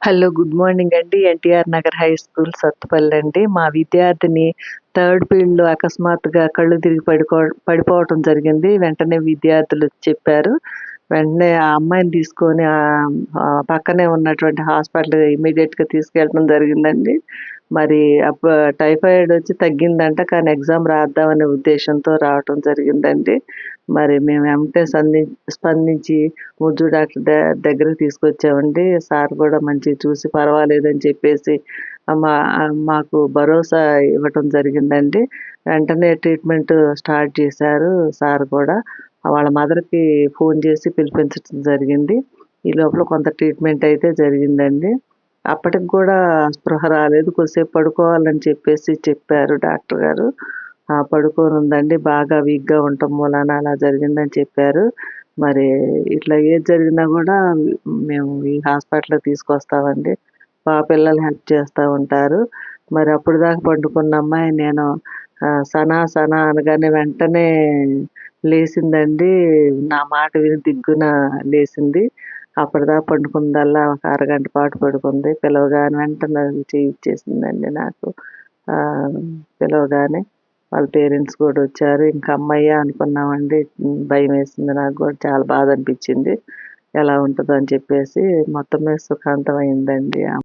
Hello. Good morning అండి. NTR Nagar high school Sathupalli అండి. మా విద్యార్థిని థర్డ్ పీరియడ్‌లో అకస్మాత్తుగా కళ్ళు తిరిగి పడిపోవటం జరిగింది. వెంటనే విద్యార్థులు చెప్పారు. వెంటనే ఆ అమ్మాయిని తీసుకొని పక్కనే ఉన్నటువంటి హాస్పిటల్‌కి ఇమ్మీడియేట్‌గా తీసుకెళ్ళడం జరిగిందండి. మరి టైఫాయిడ్ వచ్చి తగ్గిందంట. కానీ ఎగ్జామ్ రాద్దామనే ఉద్దేశంతో రావటం జరిగిందండి. మరి మేము వెంటనే స్పందించి ముజ్జు డాక్టర్ దగ్గరికి తీసుకొచ్చామండి. సార్ కూడా మంచిగా చూసి పర్వాలేదని చెప్పేసి మాకు భరోసా ఇవ్వటం జరిగిందండి. వెంటనే ట్రీట్మెంట్ స్టార్ట్ చేశారు సార్ కూడా. వాళ్ళ మదర్‌కి ఫోన్ చేసి పిలిపించడం జరిగింది. ఈ లోపల కొంత ట్రీట్మెంట్ అయితే జరిగిందండి. అప్పటికి కూడా స్పృహ రాలేదు. కొద్దిసేపు పడుకోవాలని చెప్పారు డాక్టర్ గారు. పడుకోనుందండి. బాగా వీక్‌గా ఉండటం మూలాన అలా జరిగిందని చెప్పారు. మరి ఇట్లా ఏది జరిగినా గూడా మేము ఈ హాస్పిటల్‌కి తీసుకొస్తామండి. పిల్లలు హెల్ప్ చేస్తా ఉంటారు. మరి అప్పటిదాకా పండుకున్న అమ్మాయి నేను సనా, సనా అనగానే వెంటనే లేసిందండి. నా మాట విని దిగ్గున లేసింది. అప్పటిదాకా పండుకుందల్లా ఒక అరగంట పాటు పడుకుంది. పిలవగానే వెంటనే చెయ్యి ఇచ్చేసిందండి నాకు. పిలవగానే వాళ్ళ పేరెంట్స్ కూడా వచ్చారు. ఇంక హమ్మయ్య! అనుకున్నామండి. భయమేసింది నాకు గూడా. చాలా బాధ అనిపిచ్చింది. ఎలా ఉంటదో అని చెప్పేసి. మొత్తం మీద సుఖాంతం అయిందండి.